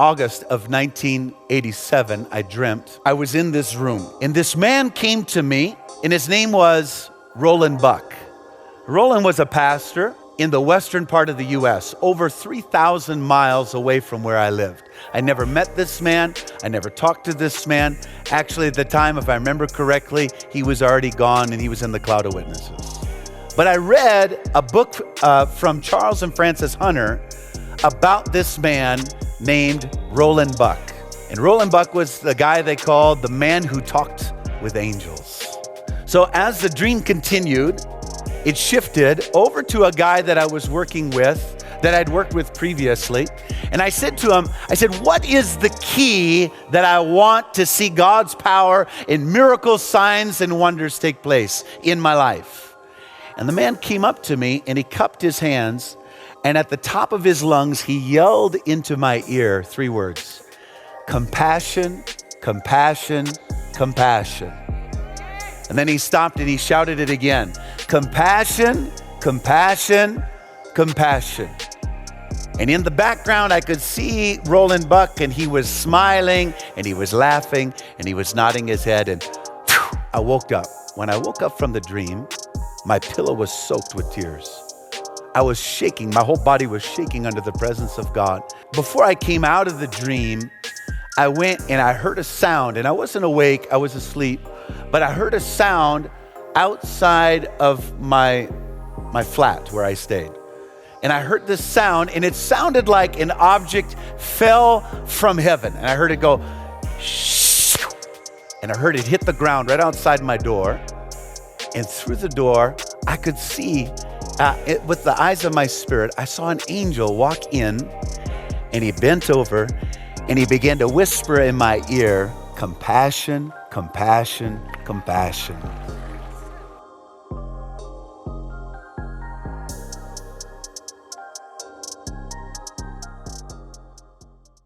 August of 1987, I dreamt I was in this room. And this man came to me, and his name was Roland Buck. Roland was a pastor in the western part of the U.S., over 3,000 miles away from where I lived. I never met this man. I never talked to this man. Actually, at the time, if I remember correctly, he was already gone and he was in the cloud of witnesses. But I read a book from Charles and Frances Hunter about this man named Roland Buck. And Roland Buck was the guy they called the man who talked with angels. So as the dream continued, it shifted over to a guy that I was working with, that I'd worked with previously. And I said to him, what is the key that I want to see God's power in miracles, signs, and wonders take place in my life? And the man came up to me and he cupped his hands, and at the top of his lungs, he yelled into my ear 3 words: compassion, compassion, compassion. And then he stopped and he shouted it again: compassion, compassion, compassion. And in the background, I could see Roland Buck, and he was smiling and he was laughing and he was nodding his head, and I woke up. When I woke up from the dream, my pillow was soaked with tears. I was shaking. My whole body was shaking under the presence of God. Before I came out of the dream, I went and I heard a sound, and I wasn't awake, I was asleep, but I heard a sound outside of my flat where I stayed. And I heard this sound, and it sounded like an object fell from heaven. And I heard it go, shh, and I heard it hit the ground right outside my door. And through the door, I could see, with the eyes of my spirit, I saw an angel walk in, and he bent over, and he began to whisper in my ear, compassion, compassion, compassion.